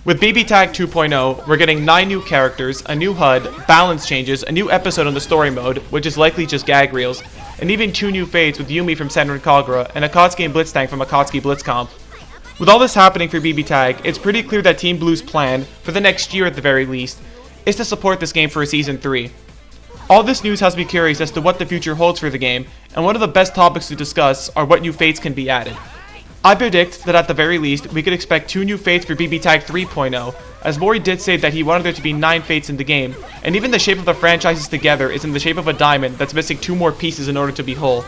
With BBTAG 2.0, we're getting 9 new characters, a new HUD, balance changes, a new episode on the story mode, which is likely just gag reels, and even 2 new fates with Yumi from Senran Kagura and Akatsuki and Blitztank from Akatsuki Blitzcomp. With all this happening for BBTAG, it's pretty clear that Team Blue's plan, for the next year at the very least, is to support this game for a Season 3. All this news has me curious as to what the future holds for the game, and one of the best topics to discuss are what new fates can be added. I predict that at the very least, we could expect 2 new fates for BBTAG 3.0, as Mori did say that he wanted there to be 9 fates in the game, and even the shape of the franchises together is in the shape of a diamond that's missing 2 more pieces in order to be whole.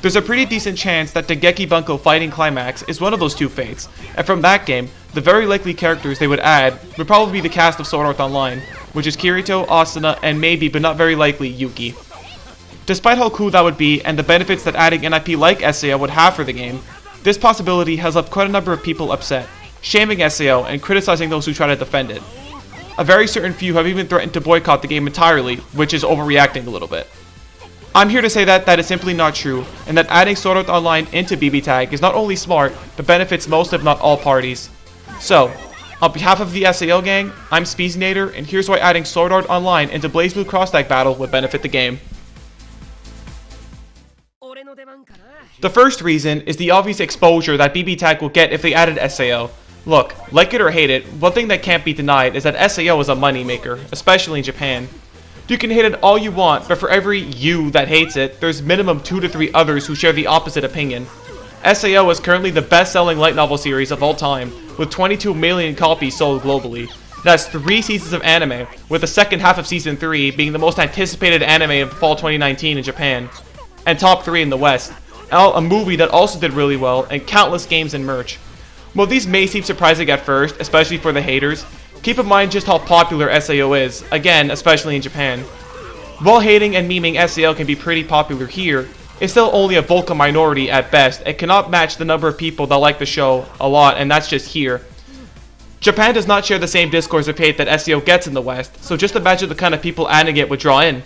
There's a pretty decent chance that Dengeki Bunko Fighting Climax is one of those 2 fates, and from that game, the very likely characters they would add would probably be the cast of Sword Art Online, which is Kirito, Asuna, and maybe, but not very likely, Yuki. Despite how cool that would be, and the benefits that adding an IP like SAO would have for the game, this possibility has left quite a number of people upset, shaming SAO and criticizing those who try to defend it. A very certain few have even threatened to boycott the game entirely, which is overreacting a little bit. I'm here to say that that is simply not true, and that adding Sword Art Online into BBTAG is not only smart, but benefits most if not all parties. So, on behalf of the SAO gang, I'm Speezinator, and here's why adding Sword Art Online into BlazBlue Cross-Tag Battle would benefit the game. The first reason is the obvious exposure that BBTAG will get if they added SAO. Look, like it or hate it, one thing that can't be denied is that SAO is a moneymaker, especially in Japan. You can hate it all you want, but for every you that hates it, there's minimum 2 to 3 others who share the opposite opinion. SAO is currently the best-selling light novel series of all time, with 22 million copies sold globally. That's 3 seasons of anime, with the second half of Season 3 being the most anticipated anime of fall 2019 in Japan, and top 3 in the West. A movie that also did really well, and countless games and merch. While these may seem surprising at first, especially for the haters, keep in mind just how popular SAO is, again, especially in Japan. While hating and memeing SAO can be pretty popular here, it's still only a vocal minority at best, and cannot match the number of people that like the show a lot, and that's just here. Japan does not share the same discourse of hate that SAO gets in the West, so just imagine the kind of people adding it would draw in.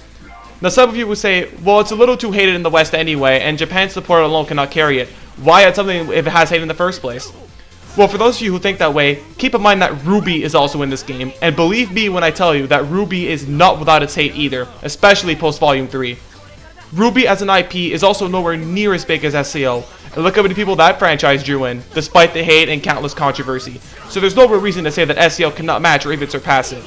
Now some of you would say, well, it's a little too hated in the West anyway, and Japan's support alone cannot carry it. Why add something if it has hate in the first place? Well, for those of you who think that way, keep in mind that Ruby is also in this game, and believe me when I tell you that Ruby is not without its hate either, especially post Volume 3. Ruby as an IP is also nowhere near as big as SAO, and look how many people that franchise drew in, despite the hate and countless controversy, so there's no real reason to say that SAO cannot match or even surpass it.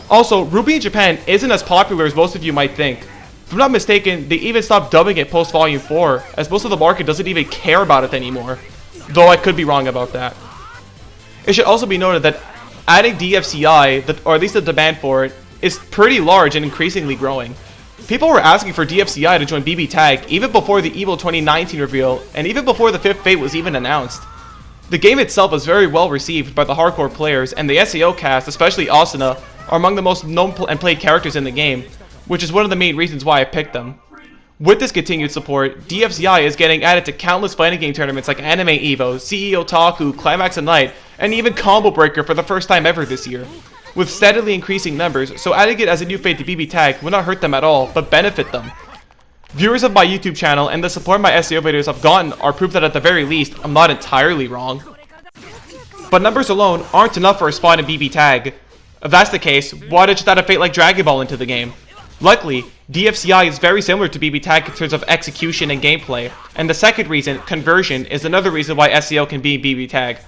Also, Ruby in Japan isn't as popular as most of you might think. If I'm not mistaken, they even stopped dubbing it post Volume 4, as most of the market doesn't even care about it anymore, though I could be wrong about that. It should also be noted that adding DFCI, or at least the demand for it, is pretty large and increasingly growing. People were asking for DFCI to join BBTAG even before the EVO 2019 reveal, and even before the 5th Fate was even announced. The game itself was very well received by the hardcore players, and the SAO cast, especially Asuna, are among the most known and played characters in the game, which is one of the main reasons why I picked them. With this continued support, DFCI is getting added to countless fighting game tournaments like Anime Evo, CE Otaku, Climax and Night, and even Combo Breaker for the first time ever this year. With steadily increasing numbers, so adding it as a new fate to BBTAG would not hurt them at all, but benefit them. Viewers of my YouTube channel and the support my SAO videos have gotten are proof that at the very least, I'm not entirely wrong. But numbers alone aren't enough for a spot in BBTAG. If that's the case, why did you add a fate like Dragon Ball into the game? Luckily, DFCI is very similar to BBTAG in terms of execution and gameplay, and the second reason, conversion, is another reason why SAO can be BBTAG.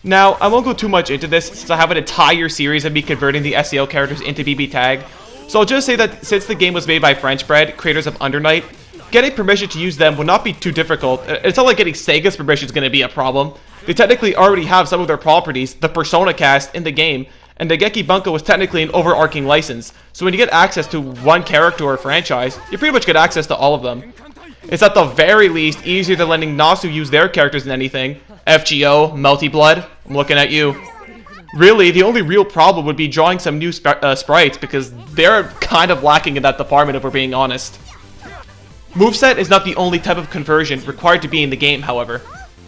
Now, I won't go too much into this since I have an entire series of me converting the SAO characters into BBTAG, so I'll just say that since the game was made by French Bread, creators of Undernight, getting permission to use them will not be too difficult. It's not like getting Sega's permission is going to be a problem. They technically already have some of their properties, the Persona cast, in the game, and Dengeki Bunko is technically an overarching license, so when you get access to one character or franchise, you pretty much get access to all of them. It's at the very least easier than letting Nasu use their characters than anything. FGO, Melty Blood, I'm looking at you. Really, the only real problem would be drawing some new sprites, because they're kind of lacking in that department if we're being honest. Moveset is not the only type of conversion required to be in the game, however.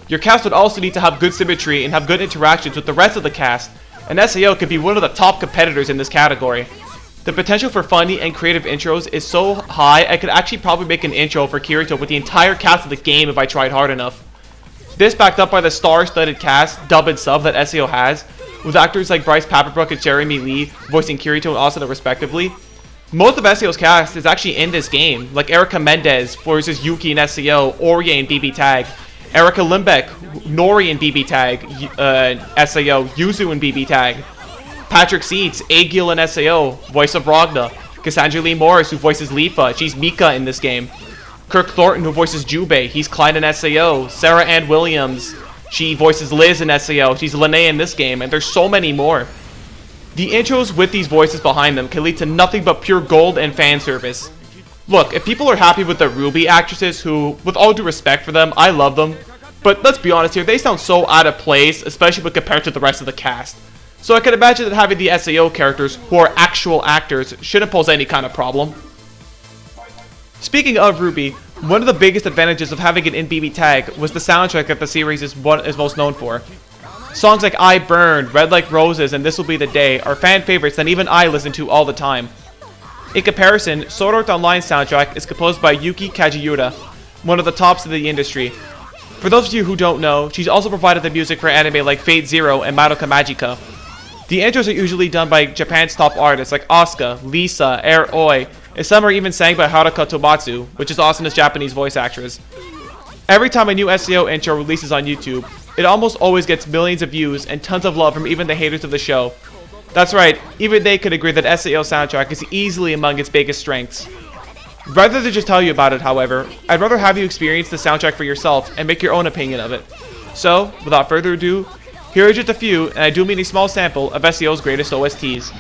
Your cast would also need to have good symmetry and have good interactions with the rest of the cast, and SAO could be one of the top competitors in this category. The potential for funny and creative intros is so high, I could actually probably make an intro for Kirito with the entire cast of the game if I tried hard enough. This backed up by the star-studded cast, dub and sub that SAO has, with actors like Bryce Paperbrook and Jeremy Lee voicing Kirito and Asuna respectively. Most of SAO's cast is actually in this game, like Erica Mendez voices Yuki in SAO, Orye in BBTAG, Erica Limbeck, Nori in BBTAG, SAO, Yuzu in BBTAG, Patrick Seitz, Agil in SAO, voice of Ragna, Cassandra Lee Morris, who voices Lifa, she's Mika in this game, Kirk Thornton, who voices Jubei, he's Klein in SAO, Sarah Ann Williams, she voices Liz in SAO, she's Lene in this game, and there's so many more. The intros with these voices behind them can lead to nothing but pure gold and fan service. Look, if people are happy with the Ruby actresses, who, with all due respect for them, I love them, but let's be honest here, they sound so out of place, especially when compared to the rest of the cast. So I can imagine that having the SAO characters, who are actual actors, shouldn't pose any kind of problem. Speaking of Ruby, one of the biggest advantages of having it in BBTAG was the soundtrack that the series is most known for. Songs like I Burn, Red Like Roses, and This Will Be the Day are fan favorites that even I listen to all the time. In comparison, Sword Art Online's soundtrack is composed by Yuki Kajiura, one of the tops of the industry. For those of you who don't know, she's also provided the music for anime like Fate Zero and Madoka Magica. The intros are usually done by Japan's top artists like Asuka, Lisa, Air Oi, and some are even sang by Haruka Tomatsu, which is Asuna's Japanese voice actress. Every time a new SAO intro releases on YouTube, it almost always gets millions of views and tons of love from even the haters of the show. That's right, even they could agree that SAO soundtrack is easily among its biggest strengths. Rather than just tell you about it, however, I'd rather have you experience the soundtrack for yourself and make your own opinion of it. So, without further ado, here are just a few, and I do mean a small sample, of SAO's greatest OSTs.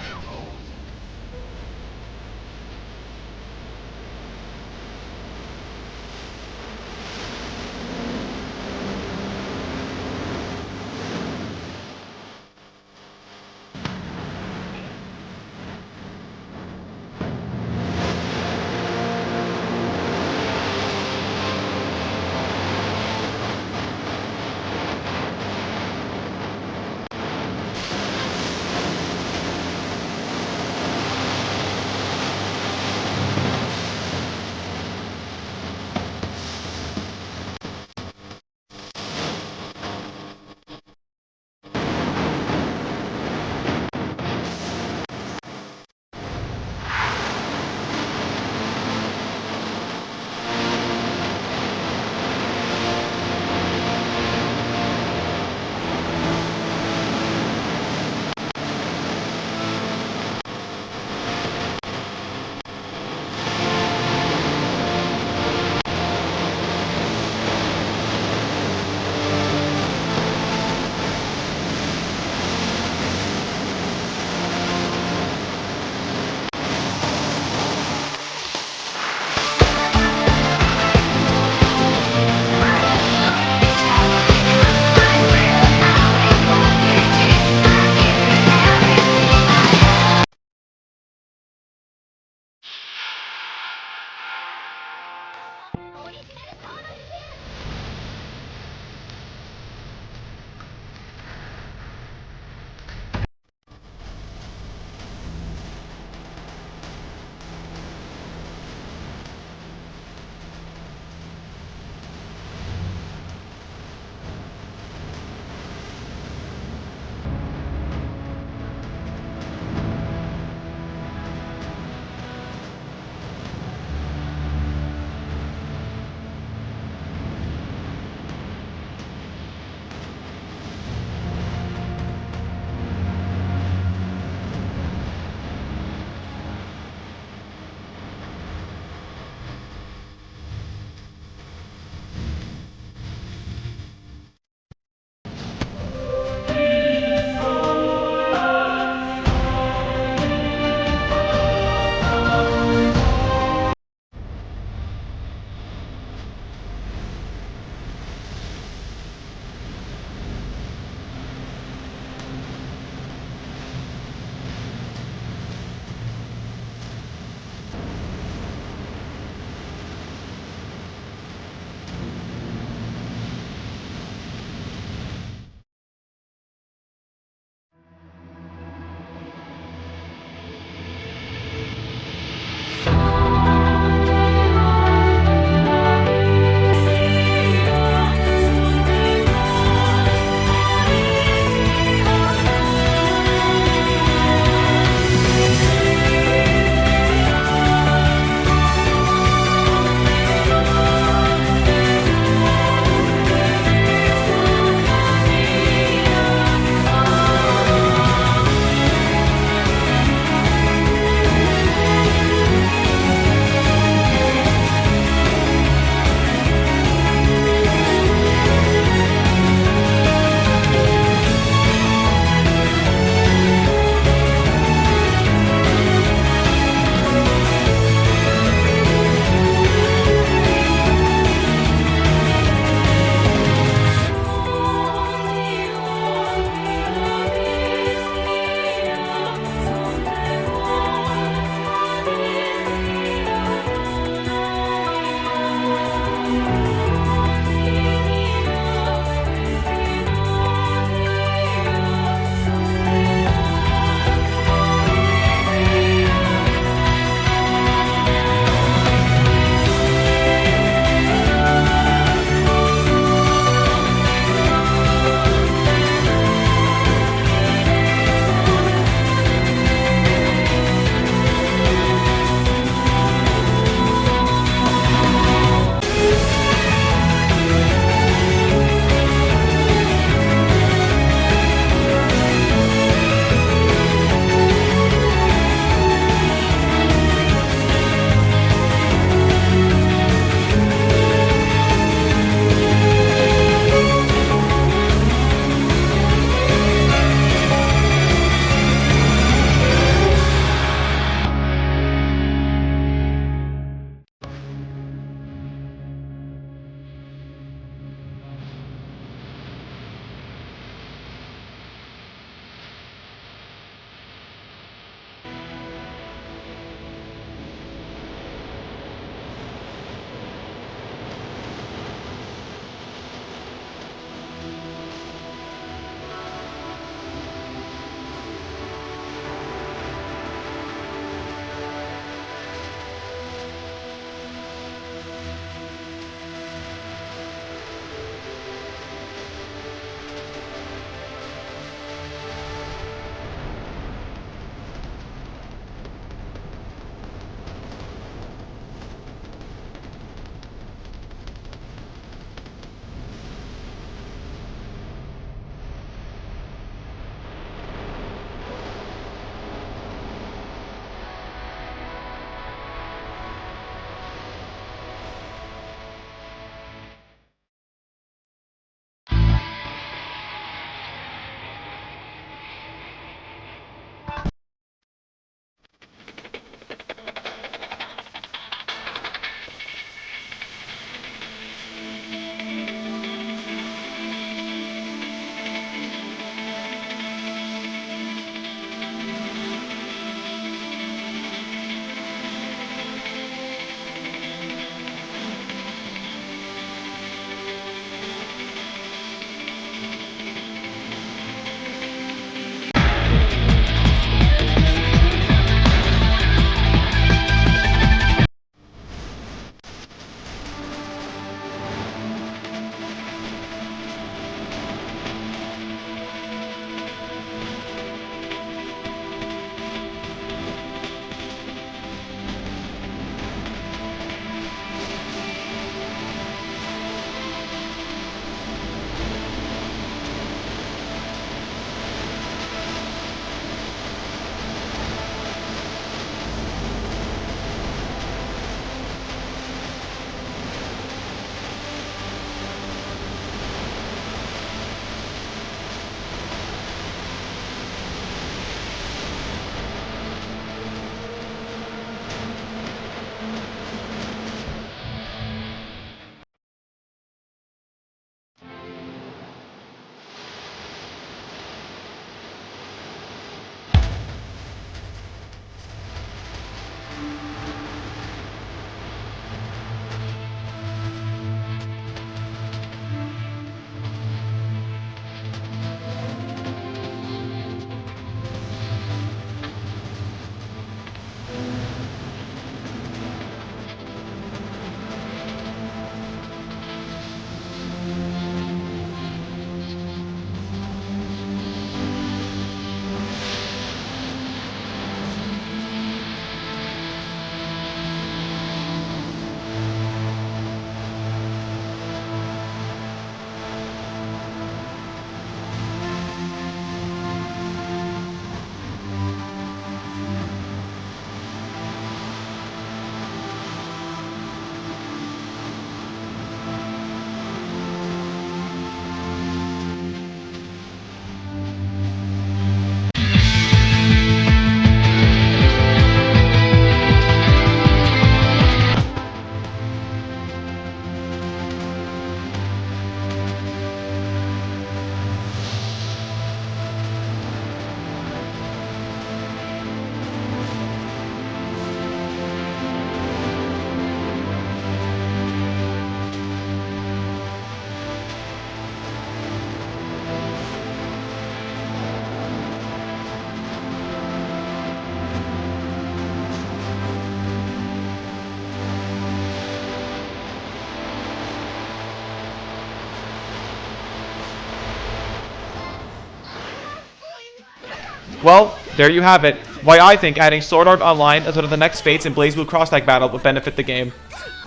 Well, there you have it. Why I think adding Sword Art Online as one of the next Fates and BlazBlue Cross Tag battle would benefit the game.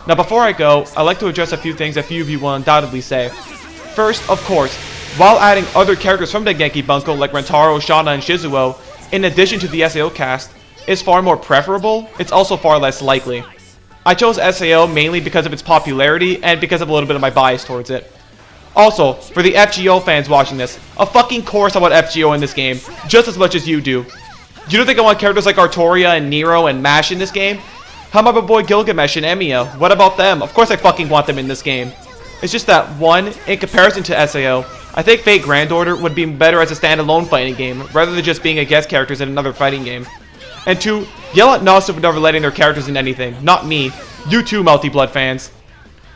Now before I go, I'd like to address a few things a few of you will undoubtedly say. First, of course, while adding other characters from Dengeki Bunko like Rentaro, Shauna, and Shizuo, in addition to the SAO cast, is far more preferable, it's also far less likely. I chose SAO mainly because of its popularity and because of a little bit of my bias towards it. Also, for the FGO fans watching this, of course I want FGO in this game, just as much as you do. You don't think I want characters like Artoria and Nero and Mash in this game? How about my boy Gilgamesh and Emiya? What about them? Of course I fucking want them in this game. It's just that, one, in comparison to SAO, I think Fate Grand Order would be better as a standalone fighting game, rather than just being a guest characters in another fighting game. And two, yell at Nasa for never letting their characters in anything, not me. You too, Multi Blood fans.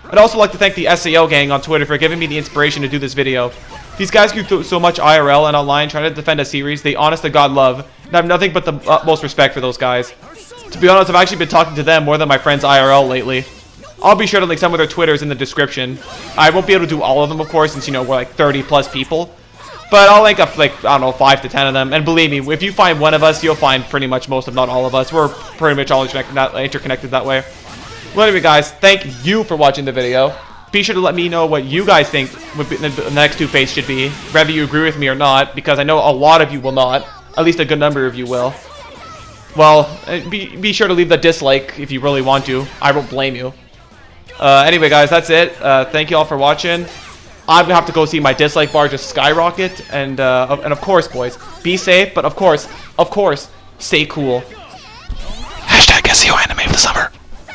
I'd also like to thank the SAO gang on Twitter for giving me the inspiration to do this video. These guys go through so much IRL and online trying to defend a series they honest to God love, and I have nothing but the utmost respect for those guys. To be honest, I've actually been talking to them more than my friends IRL lately. I'll be sure to link some of their Twitters in the description. I won't be able to do all of them, of course, since, you know, we're like 30 plus people. But I'll link up, like, I don't know, 5 to 10 of them. And believe me, if you find one of us, you'll find pretty much most, if not all of us. We're pretty much all interconnected that way. Well, anyway, guys, thank you for watching the video. Be sure to let me know what you guys think the next two fates should be, whether you agree with me or not, because I know a lot of you will not. At least a good number of you will. Well, be sure to leave the dislike if you really want to. I won't blame you. Anyway, guys, that's it. Thank you all for watching. I'm gonna have to go see my dislike bar just skyrocket, and of course, boys, be safe. But of course, stay cool. #SAO anime of the summer.